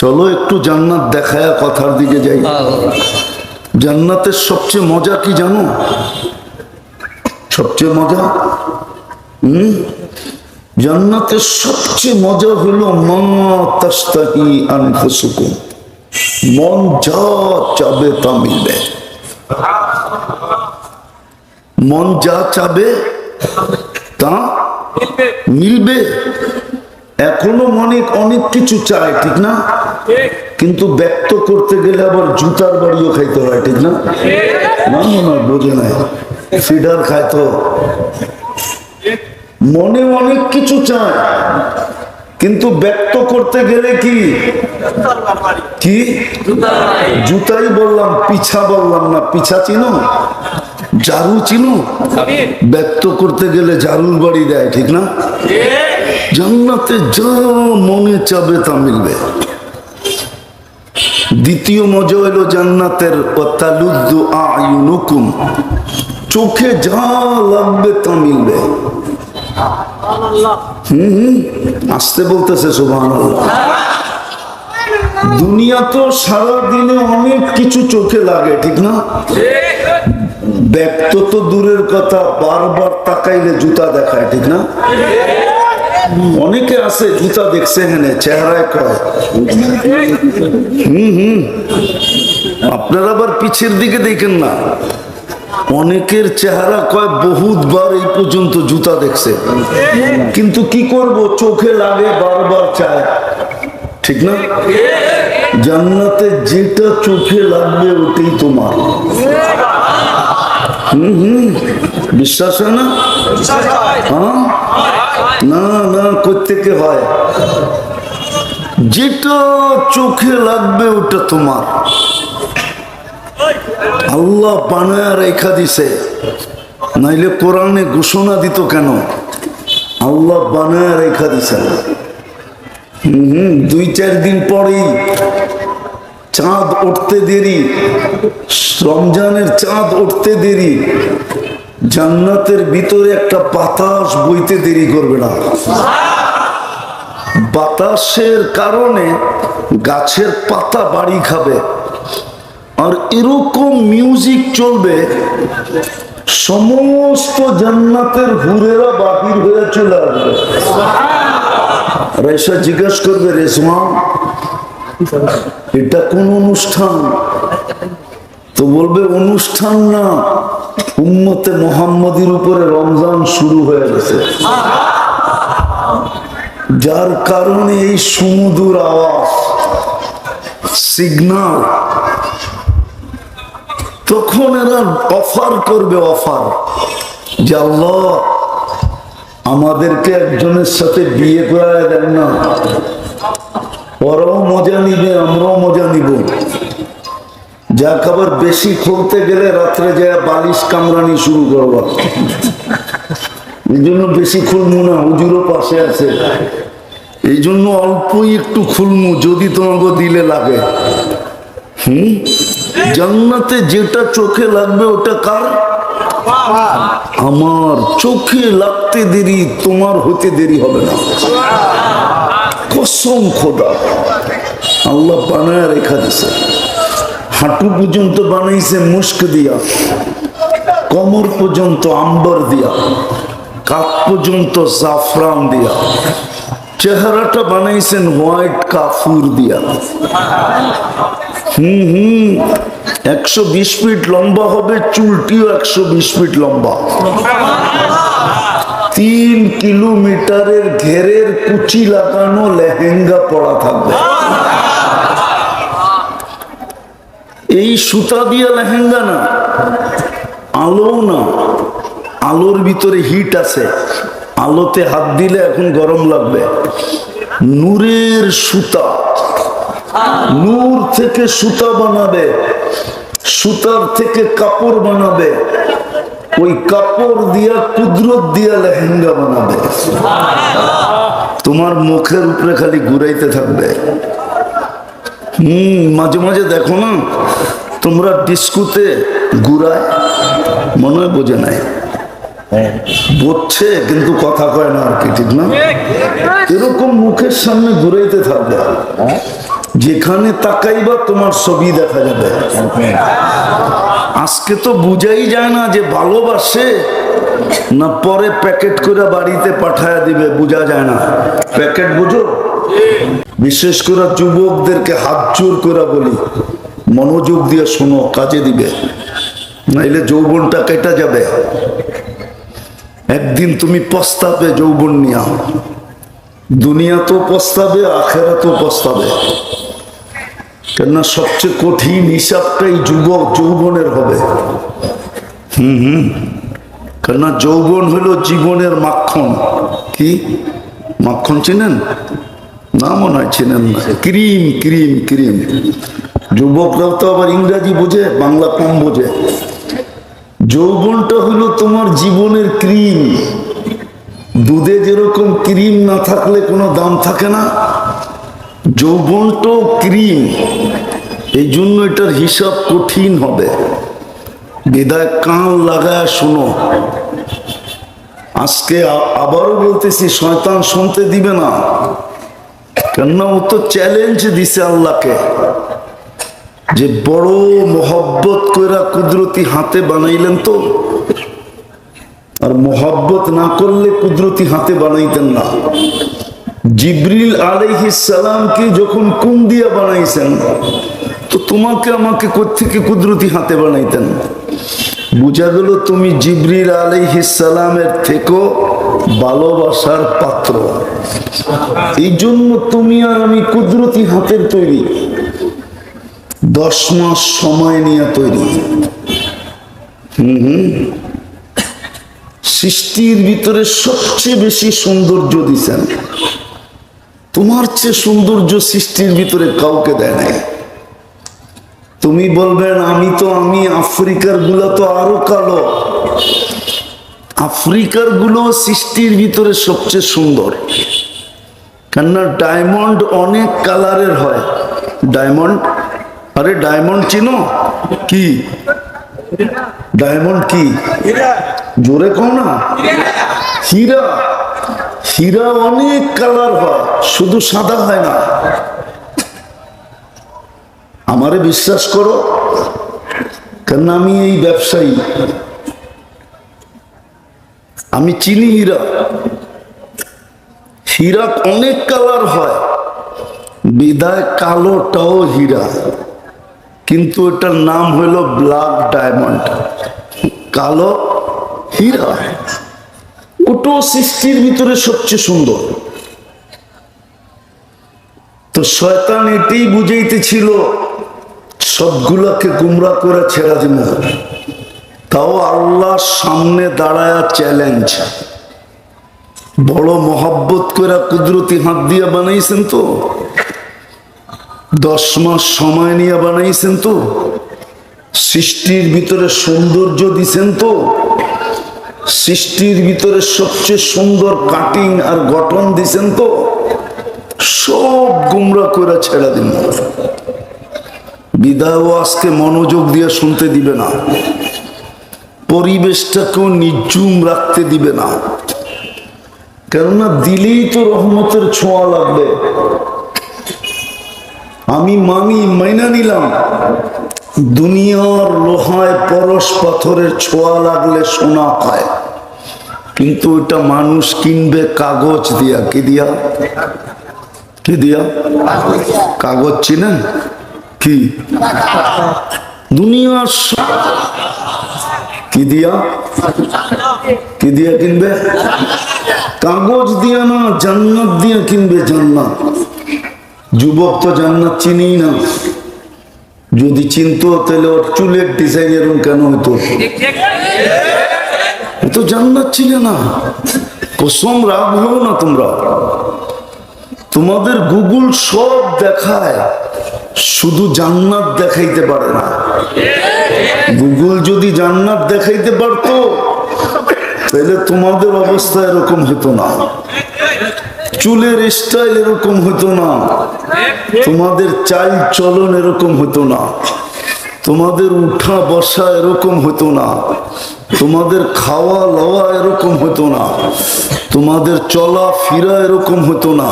চলো একটু জান্নাত দেখায় কথার দিকে যাই। জান্নাতের সবচেয়ে মজা কি জানো? সবচেয়ে মজা জান্নাতের সবচেয়ে মজা হলো মা তাস্তাহি আনফুসুকুম, মন যা চাবে তা মিলবে। মন যা চাবে তা মিলবে। এখনো মনে অনেক কিছু চায়, ঠিক না? কিন্তু ব্যক্ত করতে গেলে আবার জুতার বাড়িও খাইতে হয়, ঠিক না? না না বোঝে নাই, ফিডার খায় তো। মনে অনেক কিছু চায় কিন্তু ব্যক্ত করতে গেলে কি কি জুতাই বললাম, পিছা বললাম না। পিছা চিনো? ঝাড়ু চিনো? ব্যক্ত করতে গেলে ঝাড়ুর বাড়ি দেয়, ঠিক না? জান্নাতে যা মনে চাবে তা মিলবে। দ্বিতীয় মজা হলো জান্নাতের ওয়াতালুদ্দু আয়ুনুকুম, চোখে যা লাগবে তা মিলবে। আসতে বলতেছে সুবহানাল্লাহ। দুনিয়া তো সারা দিনে অনেক কিছু চোখে লাগে, ঠিক না? ব্যক্ত তো দূরের কথা, বারবার তাকাইলে জুতা দেখায়, ঠিক না? অনেকে আছে জুতা দেখছে হেনে চেহারায় কয় আপনারা আবার পিছের দিকে দেখেন না। অনেকের চেহারা কয় বহুতবার এই পর্যন্ত জুতা দেখছে, কিন্তু কি করব, চোখে লাগে, বারবার চায়, ঠিক না? জান্নাতে যেটা চোখে লাগবে ওটাই তোমার। বিশ্বাস হয় না? হ্যাঁ না না, কোত্থেকে হয়? যেটা চোখে লাগবে ওটা তোমার। আল্লাহ বানায় রেখা দিছে, নাইলে কোরআনে ঘোষণা দিত কেন? আল্লাহ বানায় রেখা দিছে। 2-4 দিন পরেই চাঁদ উঠতে দেরি, রমজানের চাঁদ উঠতে দেরি, জান্নাতের ভিতরে একটা বাতাস বইতে দেরি করবে না। বাতাসের কারণে গাছের পাতা বাড়ি খাবে, আর এরকম মিউজিক চলবে, সমস্ত জান্নাতের হুরেরা বাহির হয়ে চলে আসবে। রেশা জিজ্ঞেস করবে, রেশমা এটা কোন অনুষ্ঠান? তো বলবে অনুষ্ঠান না, উম্মতে মুহাম্মাদির উপরে রমজান শুরু হয়ে গেছে, যার কারণে এই সুমধুর আওয়াজ, সিগন্যাল। তখন এরা অফার করবে, অফার, যে আল্লাহ আমাদেরকে একজনের সাথে বিয়ে করায় দেন না, ওরাও মজা নিবে, আমরাও মজা নিব। যা খাবার বেশি খুলতে গেলে রাত্রে যায় বালিশ কামড়ানি শুরু করবা, এই জন্য বেশি খুলমু না, হুজুরও পাশে আছে, এই জন্য অল্পই একটু খুলমু, যদি তোমাকে দিলে লাগে। জান্নাতে যেটা চোখে লাগবে ওটা কার? আমার। চোখে লাগতে দেরি, তোমার হতে দেরি হবে না, কসম খোদা। আল্লাহ বানায় রেখা দিছে, হাঁটু পর্যন্ত বানাইছে মুস্ক দিয়া, কোমর পর্যন্ত আম্বর দিয়া, কাপ পর্যন্ত জাফরান দিয়া, চেহারাটা বানাইছেন হোয়াইট কাফুর দিয়া। 120 ফিট লম্বা হবে, চুলটিও 120 ফিট লম্বা। 3 কিলোমিটারের ঘেরের কুচি লাগানো লেহেঙ্গা পরা থাকবে। এই সুতা দিয়ে লেহেঙ্গা না, আলো না, আলোর ভিতরে হিট আছে, আলোতে হাত দিলে এখন গরম লাগবে। নূরের সুতা, নূর থেকে সুতা বানাবে, সুতার থেকে কাপড় বানাবে, ওই কাপড় দিয়া কুদরত দিয়া লেহেঙ্গা বানাবে। তোমার মুখের উপরে খালি ঘুরাইতে থাকবে। মাঝে মাঝে দেখো না তোমরা ডিস্কোতে ঘুরায়, মনে হয় বোঝে নাই, বুঝছে কিন্তু কথা কয় না আর কি, ঠিক না? এরকম মুখের সামনে ঘুরাইতে থাকবে, যেখানে তাকাইবা তোমার ছবি দেখা যাবে। আজকে তো বুঝাই যায় না যে ভালোবাসে না পরে প্যাকেট করে বাড়িতে পাঠায় দিবে, বোঝা যায় না। প্যাকেট বুঝো? বিশেষ করে যুবকদেরকে হাত জোর করে বলি, মনোযোগ দিয়ে শোনো, কাজে দিবে, নাইলে যৌবনটা কেটে যাবে। একদিন তুমি পস্তাবে যৌবন নিয়া, দুনিয়া তো পস্তাবে, আখেরাতেও পস্তাবে। কেননা সবচেয়ে কঠিন হিসাবটাই যৌবনের হবে। কেননা যৌবন হলো জীবনের মাখন। কি মাখন চিনেন না? মনে হয় চিনেন না। Cream cream cream. যুবকরাও তো আবার ইংরাজি বোঝে, বাংলা কম বোঝে। যৌবনটা হলো তোমার জীবনের ক্রিম। দুধে যেরকম ক্রিম না থাকলে কোনো দাম থাকে না, যৌবনটাও ক্রিম। এই জন্য এটার হিসাব কঠিন হবে। বিদায় কান লাগায় শোনো। আজকে আবারও বলতেছি, শয়তান শুনতে দিবে না। কেননা ও তো চ্যালেঞ্জ দিছে আল্লাহকে, যে বড় মোহব্বত কইরা কুদরতি হাতে বানাইলেন তো, আর মোহব্বত না করলে কুদরতি হাতে বানাইতেন না। জিবরিল আলাইহিস সালামকে যখন কোন দিয়া বানাইছেন, তো তোমাকে আমাকে কোত্থেকে কুদরতি হাতে বানাইতেন? বুঝা গেল তুমি জিবরিল আলাইহিস সালামের থেকেও ভালোবাসার পাত্র। এই জন্য তুমি আর আমি কুদরতি হাতের তৈরি, 10 মাস সময় নিয়ে তৈরি। সৃষ্টির ভিতরে সবচেয়ে বেশি সৌন্দর্য দিছেন। তোমার চেয়ে সৌন্দর্য সৃষ্টির ভিতরে কাউকে দেয় নাই। তুমি বলবেন আমি আফ্রিকার গুলা তো আরো কালো। আফ্রিকার গুলো সৃষ্টির ভিতরে সবচেয়ে সুন্দর। কেননা ডায়মন্ড অনেক কালারের হয়। ডায়মন্ড, আরে ডায়মন্ড চিনো? কি ডায়মন্ড? কি জোরে কও না। হীরা। হীরা অনেক কালার হয়, শুধু সাদা হয় না। আমারে বিশ্বাস করো, কেন আমি এই ব্যবসায়ী, আমি চিনি হীরা। হীরা অনেক কালার হয়, বিদায় কালোটাও হীরা, কিন্তু এটার নাম হইল ব্ল্যাক ডায়মন্ড, কালো হীরা। ওটো সৃষ্টির ভিতরে সবচেয়ে সুন্দর। তো শয়তান এটাই বুঝাইতেছিল, সবগুলাকে গুমরা করে ছেড়া দিব। তাও আল্লাহর সামনে দাঁড়ায়া চ্যালেঞ্জ। বড় মোহাব্বত করে কুদরতি হাত দিয়া বানাইছেন তো, 10 মাস সময় নিয়ে বানাইছেন তো, সৃষ্টির ভিতরে সৌন্দর্য দিছেন তো, সৃষ্টির ভিতরে সবচেয়ে সুন্দর কাটিং আর গঠন দিছেন তো, সব গুমরা করে ছেড়া দিন। বিদায় আজকে মনোযোগ দিয়ে শুনতে দিবে না, পরিবেশটাকেও নিঝুম রাখতে দিবে না। কেননা দিলেই তো রহমতের ছোঁয়া লাগবে। আমি মাইনা নিলাম, দুনিয়ার লোহায় পরশ পাথরের ছোঁয়া লাগলে সোনা পায়, কিন্তু এটা মানুষ কিনবে কাগজ দিয়া। কি দিয়া? কি দিয়া? কাগজ চিনেন? কি দুনিয়ার কি দিয়া? কি দিয়া কিনবে? কাগজ দিয়া না, জান্নাত দিয়া কিনবে। জান্নাত। যুবক তো জান্নাত চিনি না। যদি চিনতো তাহলে ওর চুলের ডিজাইন এরকম কেন হতো? তো জান্নাত ছিল না। কসম রাখবো না তোমরা, তোমাদের গুগল সব দেখায়, শুধু জান্নাত দেখাইতে পারে না। গুগল যদি জান্নাত দেখাইতে পারতো তাহলে তোমাদের অবস্থা এরকম হতো না, চুলের স্টাইল এরকম হতো না, তোমাদের চাল চলন এরকম হতো না, তোমাদের উঠা বসা এরকম হতো না, তোমাদের খাওয়া লওয়া এরকম হতো না, তোমাদের চলা ফিরা এরকম হতো না,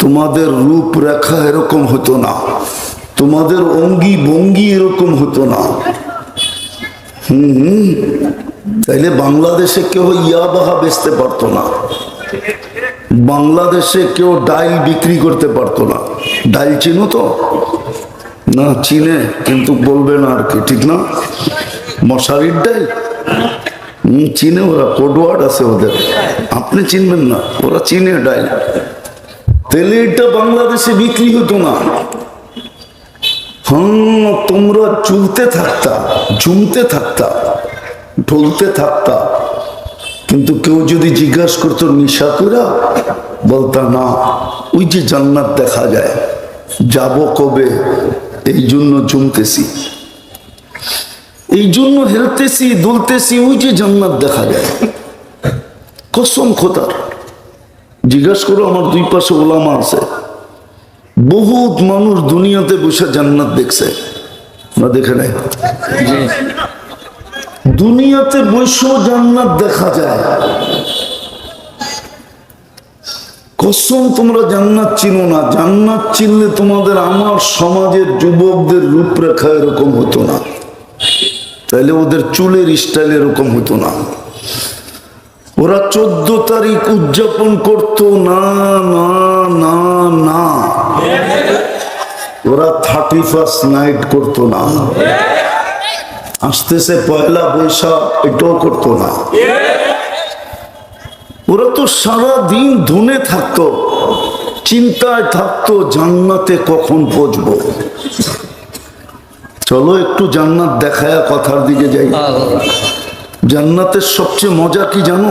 তোমাদের রূপরেখা এরকম হতো না, তোমাদের অঙ্গি ভঙ্গি এরকম হতো না। তাইলে বাংলাদেশে কেউ ইয়াবাহা বেচতে পারতো না, বাংলাদেশে কেউ ডাইল বিক্রি করতে পারতো না। ডাইল চিনো তো? না চিনে, কিন্তু বলবে না আর কি, ঠিক না? মশারির ডাইল চিনে ওরা, কোডওয়ার্ড আছে ওদের, আপনি চিনবেন না, ওরা চিনে ডাইল। তাহলে এটা বাংলাদেশে বিক্রি হতো না। তোমরা চলতে থাকতা, ঝুমতে থাকতা, ঢলতে থাকতা, কিন্তু কেউ যদি জিজ্ঞাসা করতো নিশা করা, বলতা না, ওই যে জান্নাত দেখা যায়, যাব কবে, এই জন্য জমতেছি, এই জন্য হেলতেছি, দুলতেছি, ওই যে জান্নাত দেখা যায়। কসম খোদার, জিজ্ঞাসা করো, আমার দুই পাশে ওলামা আছে, বহুত মানুষ দুনিয়াতে বসে জান্নাত দেখছে না, দেখে নাই? দুনিয়াতে বসেও জান্নাত দেখা যায়। কসম, তোমরা জান্নাত চিনো না। জান্নাত চিনলে তোমাদের আমার সমাজের যুবকদের রূপরেখা এরকম হতো না, তাইলে ওদের চুলের স্টাইল এরকম হতো না। ওরা 14 তারিখ উদযাপন করতো না, না না না, ওরা 31st নাইট করতো না। আসতেছে পয়লা বৈশাখ, এটাও করতো না। ওরা তো সারাদিন ধুনে থাকতো, চিন্তায় থাকতো জান্নাতে কখন পৌঁছবো। চলো একটু জান্নাত দেখায়া কথার দিকে যাই। জান্নাতের সবচেয়ে মজা কি জানো?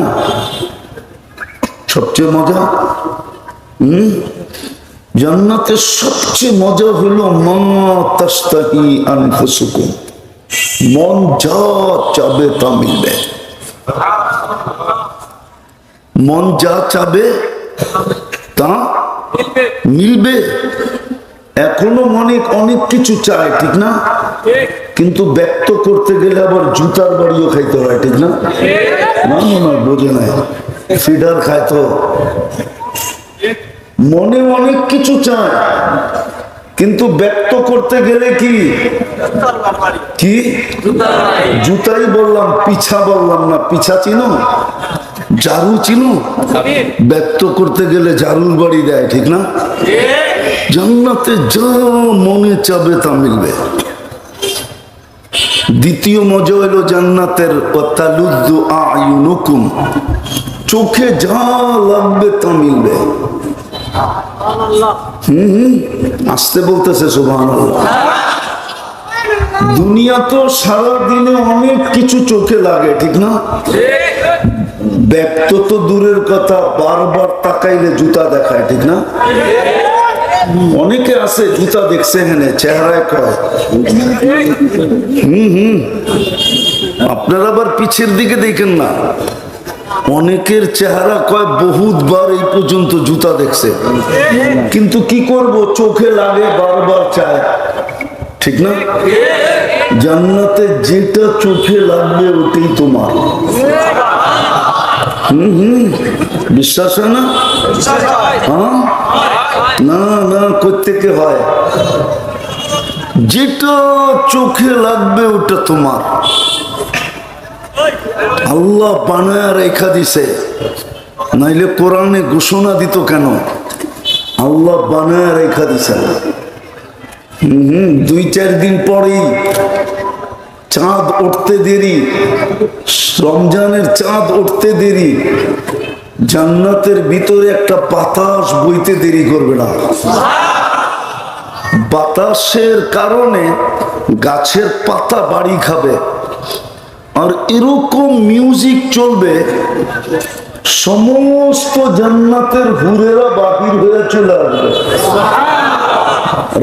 সবচেয়ে মজা, জান্নাতের সবচেয়ে মজা হলো মা তাস্তাহি আনফুসুকুম, মন যা চাবে তা মিলবে। মন যা চাবে তা মিলবে। এখনো মনে অনেক কিছু চায়, ঠিক না? কিন্তু ব্যক্ত করতে গেলে আবার জুতার বাড়িও খাইতে হয়, ঠিক না? না না, বোঝে নাই, ফিডার খায় তো। মনে অনেক কিছু চায়, কিন্তু ব্যক্ত করতে গেলে কি কি জুতাই বললাম, পিছা বললাম না। পিছা চিনো? ঝাড়ু চিনো? ব্যক্ত করতে গেলে ঝাড়ুর বাড়ি দেয়, ঠিক না? জান্নাতে যা মনে চাবে তা মিলবে। দ্বিতীয় মজা হলো জান্নাতের ওয়াতালুদ্দু আয়ুনুকুম, চোখে যা লাগবে তা মিলবে। আসতে বলতেছে সুবহানাল্লাহ। দুনিয়া তো সারাদিনে অনেক কিছু চোখে লাগে, ঠিক না? ব্যক্ত তো দূরের কথা, বারবার তাকাইলে জুতা দেখায়, ঠিক না? অনেকে আছে জুতা দেখছে এখানে, চেহারায় কয় আপনারা আবার পিছের দিকে দেখেন না, অনেকের চেহারা কয় বহুতবার এই পর্যন্ত জুতা দেখছে, কিন্তু কি করব, চোখে লাগে, বারবার চায়, ঠিক না? জান্নাতে যেটা চোখে লাগবে ওটাই তোমার। বিশ্বাস হয় না? হ্যাঁ, না না, কোত্থেকে হয়? যেটা চোখে লাগবে ওটা তোমার। আল্লাহ বানায় রেখা দিছে, নাইলে কোরআনে ঘোষণা দিত কেন? আল্লাহ বানায় রেখা দিছে। 2-4 দিন পরেই চাঁদ উঠতে দেরি, রমজানের চাঁদ উঠতে দেরি, জান্নাতের ভিতরে একটা বাতাস বইতে দেরি করবে না। বাতাসের কারণে গাছের পাতা বাড়ি খাবে, আর এরকম মিউজিক চলবে, সমস্ত জান্নাতের হুরেরা বাহির হয়ে চলে আসবে।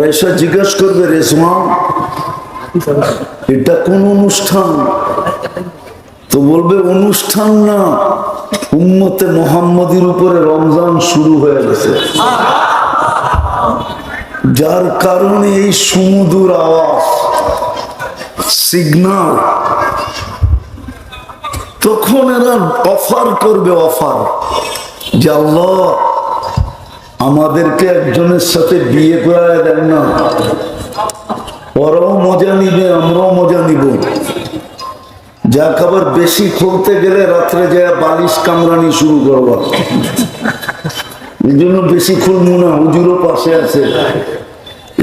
রেশা জিজ্ঞাসা করবে, রেশমা এটা কোন অনুষ্ঠান? তো বলবে অনুষ্ঠান না, উম্মতে মুহাম্মাদীর উপরে রমজান শুরু হয়ে গেছে, যার কারণে এই সুমধুর আওয়াজ, সিগন্যাল। তখন এরা অফার করবে, অফার, যে আল্লাহ আমাদেরকে একজনের সাথে বিয়ে করায় দেন না, ওরাও মজা নিবে, আমরাও মজা নিব। যা খাবার বেশি খুলতে গেলে রাত্রে যায় বালিশ কামড়ানি শুরু করবো, এই জন্য বেশি খুলমু না। হুজুরও পাশে আছে,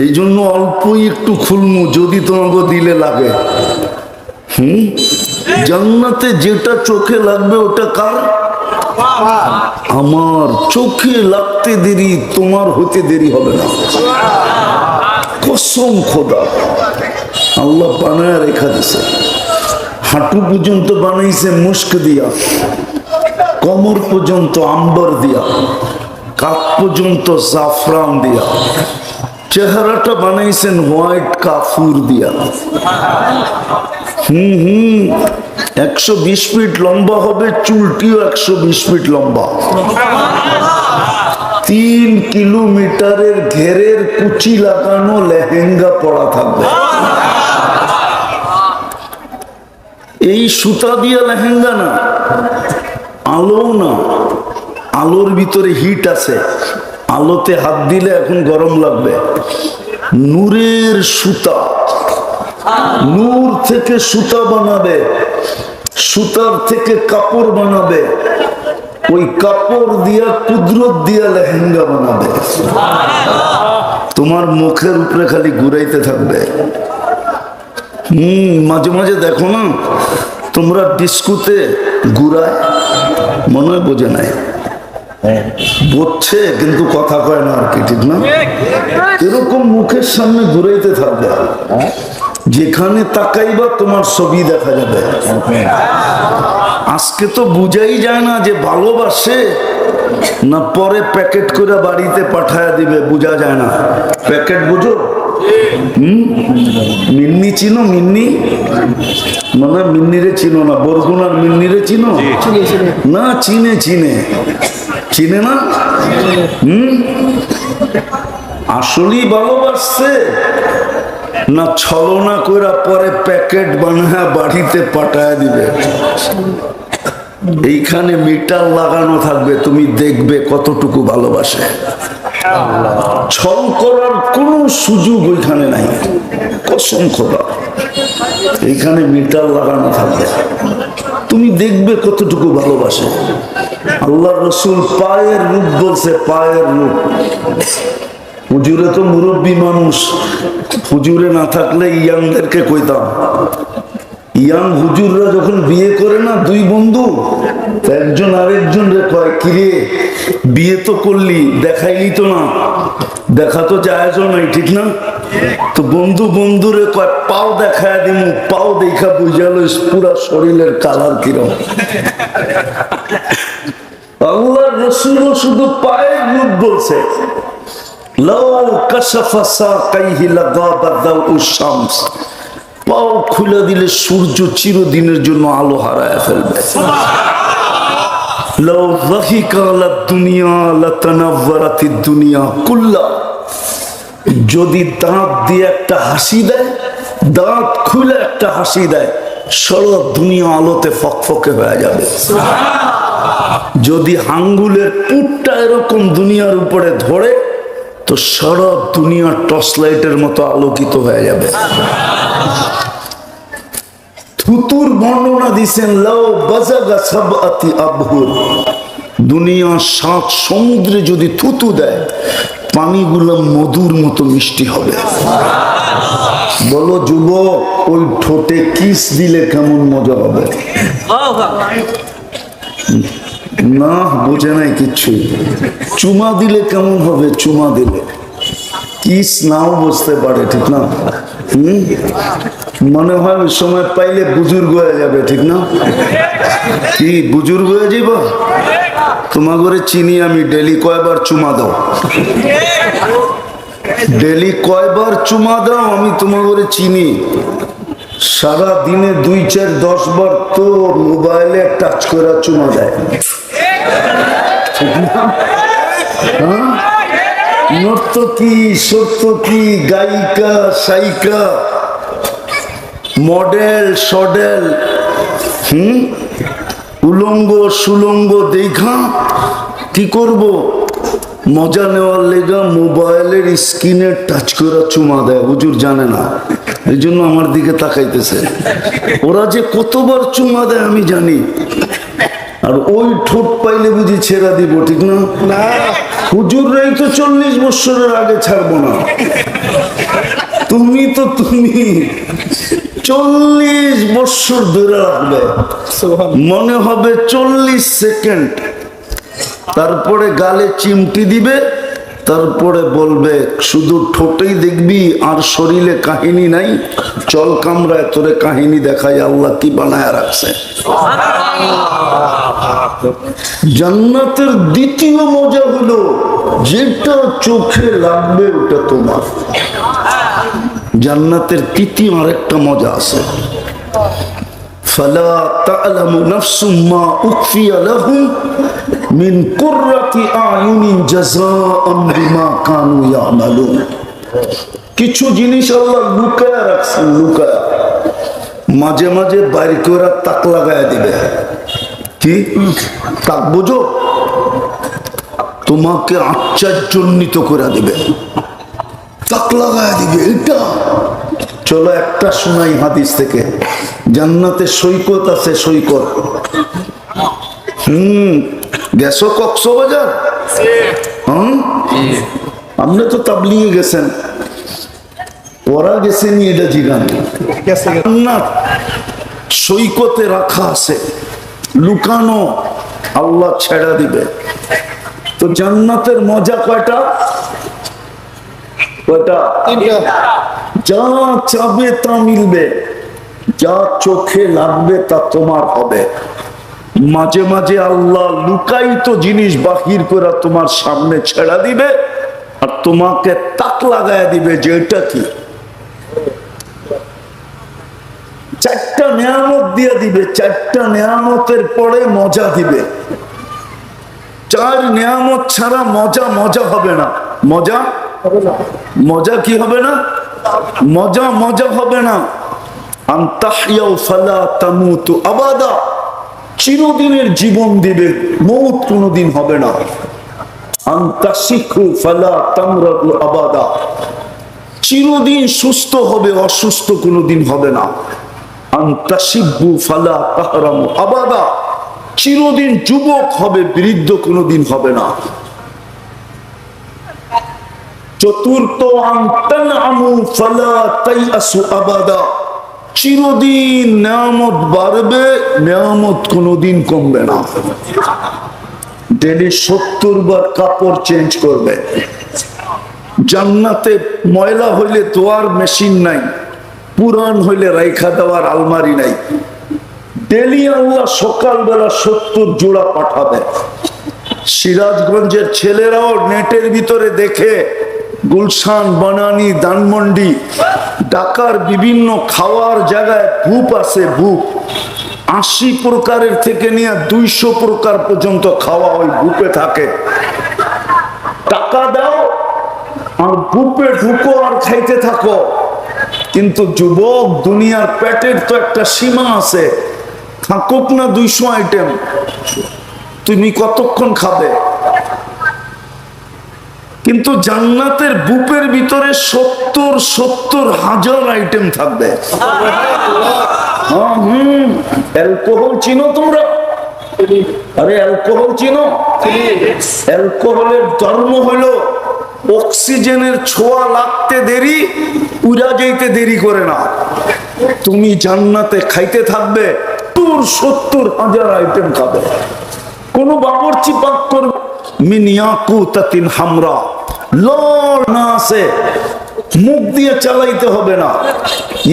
এই জন্য অল্পই একটু খুলমু, যদি তোমাকে দিলে লাগে। জান্নাতে যেটা চোখে লাগবে ওটা কার? আমার। চোখে লাগতে দেরি, তোমার হতে দেরি হবে না, কসম খোদা। আল্লাহ বানায় রেখা দিছে, হাঁটু পর্যন্ত বানাইছে মুস্ক দিয়া, কোমর পর্যন্ত আম্বর দিয়া, কাপ পর্যন্ত জাফরান দিয়া, চেহারাটা বানাইছেন হোয়াইট কাফুর দিয়া। 120 ফিট লম্বা হবে, চুলটিও 120 ফিট লম্বা। 3 কিলোমিটারের ঘেরের কুচি লাগানো লেহেঙ্গা পরা থাকবে। এই সুতা দিয়া লেহেঙ্গা না, আলো না, আলোর ভিতরে হিট আছে, আলোতে হাত দিলে এখন গরম লাগবে। নূরের সুতা, নূর থেকে সুতা বানাবে, সুতার থেকে কাপড় বানাবে, ওই কাপড় দিয়া কুদরত দিয়া লেহেঙ্গা বানাবে। তোমার মুখের উপরে খালি ঘুরাইতে থাকবে। মাঝে মাঝে দেখো না তোমরা ডিস্কুতে ঘুরায়, মনে হয় বোঝে নাই, বলছে কিন্তু কথা কয় না আর কি, ঠিক না? এরকম মুখের সামনে ঘুরাইতে থাকবে, যেখানে তাকাইবা তোমার ছবি দেখা যাবে। আজকে তো বুঝাই যায় না যে ভালোবাসে না পরে প্যাকেট করে বাড়িতে পাঠায় দিবে, বোঝা যায় না। প্যাকেট বুঝো? মিন্নি চিনো? মিন্নি মানে মিন্নিরে চিনো না? বরগুনার মিন্নিরে চিনো না? চিনে চিনে চিনে না? আসলেই ভালোবাসছে না ছলনা করে পরে প্যাকেট বানায় বাড়িতে পাঠায় দিবে? এইখানে মিটার লাগানো থাকবে, তুমি দেখবে কতটুকু ভালোবাসে। ছল করার কোন সুযোগ ওইখানে নাই, কসম খোদা। এইখানে মিটার লাগানো থাকবে, তুমি দেখবে কতটুকু ভালোবাসে। আল্লাহ রসুল পায়ের রূপ বলছে, পায়ের রূপ। হুজুরে তো মুরব্বী মানুষ, হুজুরে না থাকলে ইয়াংদেরকে কইতাম। ইয়াং হুজুররা যখন বিয়ে করে না, দুই বন্ধু একজন আরেকজন রে কয়, কিরে বিয়ে তো করলি, দেখাইলি তো না, দেখা তো জায়েজ নাই, ঠিক না? তো বন্ধু বন্ধুরে কয়, পাও দেখায় দিমু, পাও দেখা বুঝালো পুরা শরীরের কালার কিরম। আল্লাহ রসুল শুধু পায়ের রূপ বলছে। পাও খুলে দিলে সূর্য চিরদিনের জন্য আলো হারায় ফেলবে। যদি দাঁত দিয়ে একটা হাসি দেয়, দাঁত খুলে একটা হাসি দেয়, সারা দুনিয়া আলোতে ফকফকে হয়ে যাবে। যদি আঙ্গুলের পুটটা এরকম দুনিয়ার উপরে ধরে, তো সারা দুনিয়া টর্চ লাইটের মতো আলোকিত হয়ে যাবে। থুতুর বর্ণনা দিচ্ছেন, লাউ বাজাগা সাবআতি আবহুর, দুনিয়া 7 সমুদ্রে যদি থুতু দেয়, পানিগুলো মধুর মতো মিষ্টি হবে। বলো যুবক, ওই ঠোঁটে কিস দিলে কেমন মজা হবে? না, বোঝে নাই কিচ্ছু। চুমা দিলে কেমন হবে? চুমা দিলে কিস নাও বুঝতে পারে, ঠিক না? মনে হয় ওই সময় পাইলে বুজুর্গ হয়ে যাবে, ঠিক না? কি বুজুর্গ হয়ে যাব? তোমার ঘরে চিনি আমি, ডেলি কয়বার চুমা দাও? ডেলি কয়বার চুমা দাও? আমি তোমার ঘরে চিনি। সারা দিনে 2, 4, 10 বার তো মোবাইলে টাচ করে চুমা দেয়, ঠিক না? নর্তকী, সত্যকী, গায়িকা, সাইকা, মডেল, সডেল, উলঙ্গ সুলঙ্গ দেখা কি করব? মজা নেওয়ার লেগা মোবাইলের স্ক্রিনে টাচ করে চুমা দেয়, হুজুর জানে না, এই জন্য আমার দিকে তাকাইতেছে। ওরা যে কতবার চুমা দেয় আমি জানি, আর ওই ঠোঁট পাইলে বুঝি ছেড়া দিব, ঠিক না? হুজুররাই তো 40 বছরের আগে ছাড়বো না, তুমি 40 বছর ধরে রাখবে, মনে হবে 40 সেকেন্ড, তারপরে গালে চিমটি দিবে, তারপরে বলবে শুধু ঠোঁটেই দেখবি আর শরীরে কাহিনী নাই, চল কামরায় তোরে কাহিনী দেখাই আল্লাহ কি বানায় রাখছে। জান্নাতের দ্বিতীয় মজা হলো যেটা চোখে লাগবে ওটা তোমার। জান্নাতের তৃতীয় আরেকটা মজা আছে, ফালা তা'লামু নাফসুম মা উখফিয়া লাহুম মিন কুররাতি আয়ুনিন জাযাআন বিমা কানু ইয়ামালুন। কিছু জিনিস আল্লাহ লুকায়া রাখছেন, লুকায়া, মাঝে মাঝে বাইর করে তাক লাগায়া দিবে। কি তাক বুঝো? তোমাকে আশ্চর্যান্বিত করে দিবে, তাক লাগায়া দিবে। এটা চলো একটা শোনাই হাদিস থেকে। জান্নাতে সৈকত আছে, সৈকত। গেছো কক্সবাজার? আপনি তো তাবলিগে গেছেন, ওরা গেছেনি, এটা জিগান। জান্নাত সৈকতে রাখা আছে, লুকানো, আল্লাহ ছেড়া দিবে। তো জান্নাতের মজা কয়টা? কয়টা? যা চাবে তা মিলবে, যা চোখে লাগবে তা তোমার হবে। মাঝে মাঝে আল্লাহ লুকায়িত জিনিস বাহির করে তোমার সামনে ছেড়া দিবে, আর তোমাকে তাক লাগায় দিবে যে এটা কি। চারটা নেয়ামত দিয়ে দিবে, চারটা নেয়ামতের পরে মজা দিবে। 4 নেয়ামত ছাড়া মজা মজা হবে না। মজা মজা কি হবে না? মজা মজা হবে না। আনতাহইয়াউ ফালা তামুতু আবাদা, চিরদিনের জীবন দিবে, মৌত কোনদিন হবে না। আনতাসিহু ফালা তামরাদু আবাদা, চিরদিন সুস্থ হবে, অসুস্থ কোনদিন হবে না। আনতাসিবু ফালা তাহরামু আবাদা, চিরদিন যুবক হবে, বৃদ্ধ কোনদিন হবে না। চতুর্থ আনতানআমু ফালা তাইআসু আবাদা, চিরদিন নেয়ামত বাড়বে, নেয়ামত কোনদিন কমবে না। ডেলি 70 বার কাপড় চেঞ্জ করবে। জান্নাতে ময়লা হইলে ধোয়ার মেশিন নাই, পুরান হইলে রাইখা দেওয়ার আলমারি নাই। ডেলি আল্লাহ সকালবেলা 70 জোড়া পাঠাবে। সিরাজগঞ্জের ছেলেরাও নেটের ভিতরে দেখে, গুলশান, বনানী, ধানমন্ডি, ঢাকার বিভিন্ন খাওয়ার জায়গায় ভূপ আছে, ভূপ 80 প্রকারের থেকে নিয়ে 200 প্রকার পর্যন্ত খাওয়া ওই ভূপে থাকে। টাকা দাও আর ভূপে ঢুকো আর খাইতে থাকো। কিন্তু যুবক, দুনিয়ার পেটের তো একটা সীমা আছে, থাকুক না 200 আইটেম, তুমি কতক্ষণ খাবে? কিন্তু জান্নাতের বুপের ভিতরে 70 হাজার আইটেম থাকবে। অ্যালকোহল চিনো তোমরা? আরে অ্যালকোহল চিনো? অ্যালকোহলের ধর্ম হলো অক্সিজেনের ছোঁয়া লাগতে দেরি, উড়া যাইতে দেরি করে না। তুমি জান্নাতে খাইতে থাকবে, তোর 70 হাজার আইটেম খাবে। কোন বাবুর্চি পাক করবে মিন ইয়াকুতাতিন হামরা, লাল না আছে, মুখ দিয়ে চালাইতে হবে না।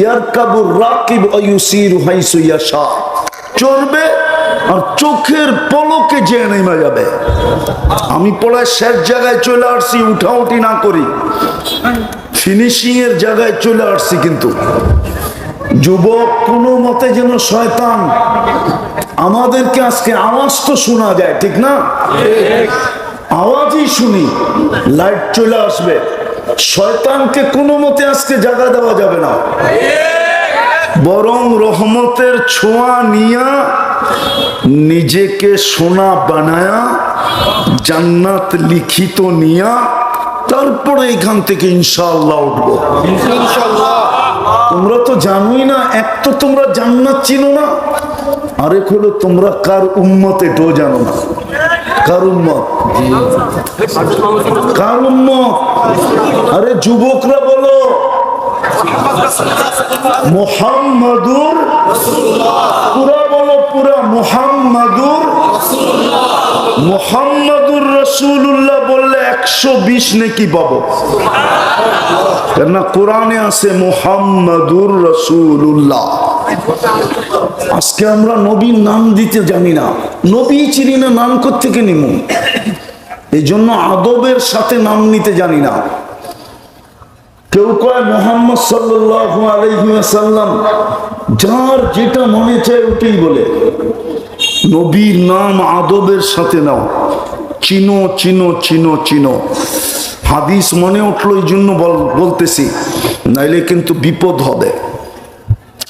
ইয়ারকাবুর রাকিব আয়ুসিরু হাইসু ইয়াশা, চড়বে আর চোখের পলকে যে নেমে যাবে। আমি পড়ায় শেষ জায়গায় চলে আসছি, উঠাউঠি না করি, ফিনিশিং এর জায়গায় চলে আসছি। কিন্তু যুবক, কোনো মতে যেন শয়তান আমাদেরকে আজকে আওয়াজ তো শোনা যায়, ঠিক না? আওয়াজই শুনি, লাইট চলে আসবে, শয়তানকে কোনো মতে আজকে জায়গা দেওয়া যাবে না। বরং রহমতের ছোঁয়া নিয়া নিজেকে সোনা বানায়া জান্নাত লিখিত নিয়া তারপরে এখান থেকে ইনশাআল্লাহ উঠবো। তোমরা তো জানোই না, এক তো তোমরা জান্নাত চিনো না, আরেক হলো তোমরা কার উম্মত এটাও জানো না। কার উম্মত? কার উম্মত? আরে যুবকরা বলো মুহাম্মাদুর পুরা বলো, পুরা মুহাম্মাদুর মুহাম্মাদুর রাসূলুল্লাহ বললে 120 নেকি পাবো। কেন কোরআনে আছে মুহাম্মাদুর রাসূলুল্লাহ। আজকে আমরা নবীর নাম দিতে জানি না, নবী চিনি না, নাম কোত্থেকে নিব? এই জন্য আদবের সাথে নাম নিতে জানি না। কেউ কয় মুহাম্মদ সাল্লাল্লাহু আলাইহি ওয়াসাল্লাম, যার যেটা মনে চায় ওটাই বলে। নবীর নাম আদবের সাথে নাও, চিনো চিনো চিনো চিনো। হাদিস মনে উঠলো এই জন্য বলতেছি, নাইলে কিন্তু বিপদ হবে।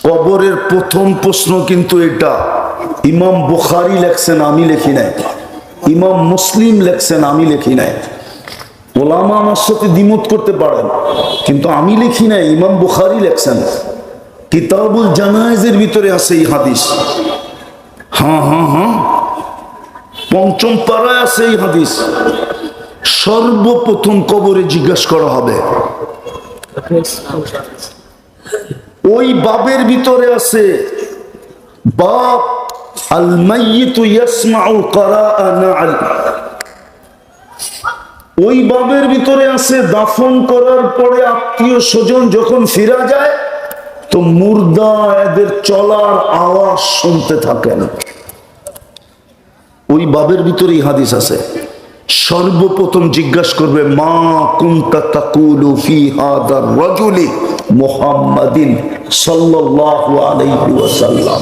কবরের প্রথম প্রশ্ন কিন্তু এটা। ইমাম বুখারী লেখছেন, আমি লিখি নাই। ইমাম মুসলিম লেখছেন, আমি লিখি নাই। ওলামা আমার সাথে দ্বিমত করতে পারেন, কিন্তু আমি লিখি নাই, ইমাম বুখারী লেখছেন। কিতাবুল জানায়েজের ভিতরে আছে এই হাদিস। হ্যাঁ হ্যাঁ হ্যাঁ, পঞ্চম পারায় আছে এই হাদিস। সর্বপ্রথম কবরে জিজ্ঞাসা করা হবে। ওই বাবের ভিতরে আছে বাব আল মাইয়িতু ইয়াসমাউ কারাআনা আল। ওই বাবের ভিতরে আছে দাফন করার পরে আত্মীয় স্বজন যখন ফিরা যায় তো মুর্দা এদের চলার আওয়াজ শুনতে থাকেন। ওই বাবের ভিতরেই হাদিস আছে। সর্বপ্রথম জিজ্ঞাসা করবে মা কুনতা তাকুলু ফি হাদার রাজুলি মুহাম্মাদিন সাল্লাল্লাহু আলাইহি ওয়াসাল্লাম।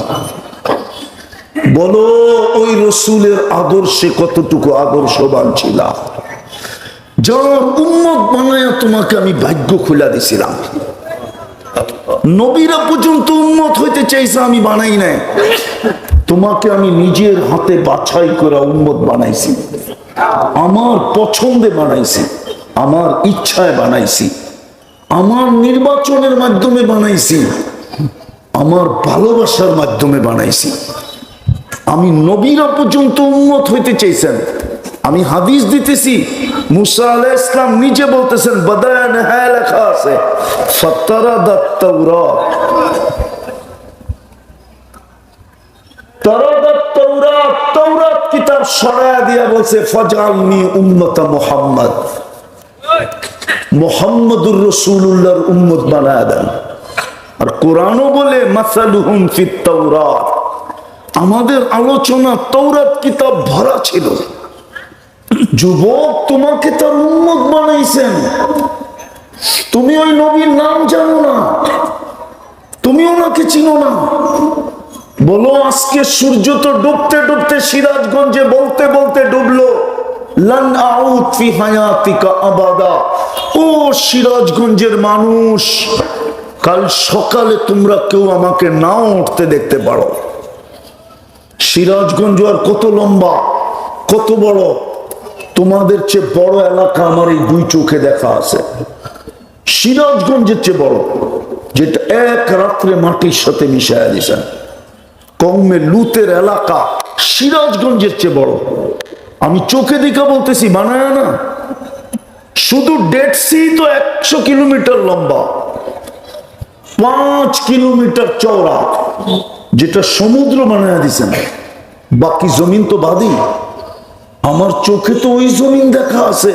বলো ওই রাসূলের আদর্শে কতটুকু আদর্শবান ছিলা। যার উম্মত বানায়া তোমাকে আমি ভাগ্য খুলে দিছিলাম। নবীরা পর্যন্ত উম্মত হইতে চাইছে, আমি বানাই নাই। তোমাকে আমি নিজের হাতে বাছাই করে উম্মত বানাইছি, আমার পছন্দে বানাইছি, আমার ইচ্ছায় বানাইছি, আমার নির্বাচনের মাধ্যমে বানাইছি, আমার ভালোবাসার মাধ্যমে বানাইছি। আমি নবীরা পর্যন্ত উম্মত হইতে চাইছেন। আমি হাদিস দিতেছি, মুসা আলাইহিস সালাম নিজে বলতেছেন, বাদায়া নেহায় লেখা আছে ফাতারাদাত তাওরাত। তাওরাত কিতাব সরায়া দিয়া বলছে ফাজআলনি উম্মতা মুহাম্মদ, মুহাম্মদুর রাসূলুল্লাহর উম্মত বানায়া দেন। আর কোরআনও বলে মাসালুহুম ফিত তাওরাত। আমাদের আলোচনা তাওরাত কিতাব ভরা ছিল। যুবক, তোমাকে তার উম্মত বানাইছেন, তুমি ওই নবীর নাম জানো না, তুমি ওনাকে চিনো না। বলো আজকে সূর্য তো ডুবতে ডুবতে সিরাজগঞ্জে বলতে বলতে ডুবলো, লান আউদ ফি হায়াতিকা আবাদা। ও সিরাজগঞ্জের মানুষ, কাল সকালে তোমরা কেউ আমাকে নাও উঠতে দেখতে পারো। সিরাজগঞ্জ আর কত লম্বা, কত বড়। তোমাদের চেয়ে বড় এলাকা আমার এই দুই চোখে দেখা আছে। সিরাজগঞ্জের চেয়ে বড়, যেটা এক রাত্রে মাটির সাথে মিশাইয়া দিয়েছেন। কওমে লুতের এলাকা সিরাজগঞ্জের চেয়ে বড়। আমি চোখে দেখা বলতেছি, বানায় না। শুধু ডেড সি তো 100 কিলোমিটার লম্বা, 5 কিলোমিটার চওড়া, যেটা সমুদ্র বানায় দিয়েছেন। বাকি জমিন তো বাদই। আমার চোখে তো ওই জমিন দেখা আছে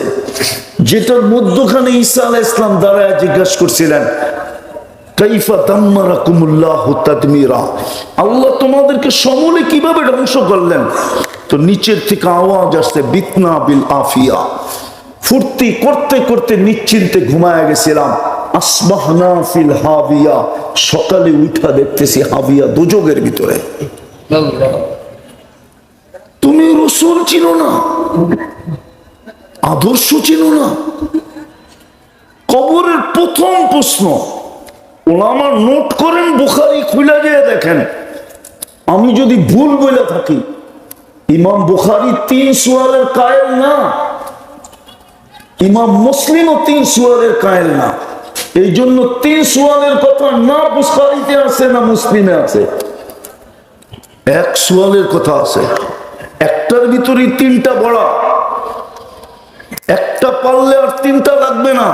যেটার মধ্যখানে ঈসা আলাইহিস সালাম দাঁড়ায় জিজ্ঞাসা করছিলেন, কাইফা দাম্মারাকুমুল্লাহু তাদমিরা। আল্লাহ তোমাদেরকে সমূলে কিভাবে ধ্বংস করলেন? তো নিচের থেকে আওয়াজ আসছে, বিতনা বিল আফিয়া। ফুর্তি করতে করতে নিশ্চিন্তে ঘুমায় গেছিলাম। আসবাহনা ফিল হাবিয়া, সকালে উঠা দেখতেছি হাবিয়া, দোজখের ভিতরে। তুমি রাসূল চিনো না, আদর্শ চিনো না। কবরের প্রথম প্রশ্ন ওলামা নোট করেন, বুখারী খুলে গিয়ে দেখেন। আমি যদি ভুল বলে থাকি ইমাম বুখারী 3 সুয়ালের কায়েল না, ইমাম মুসলিমও 3 সুয়ালের কায়েল না। এই জন্য 3 সুয়ালের কথা না বুখারীতে আছে না মুসলিমে আছে, 1 সুয়ালের কথা আছে। একটার ভিতরে 3টা বড়া, একটা পারলে আর 3টা লাগবে না।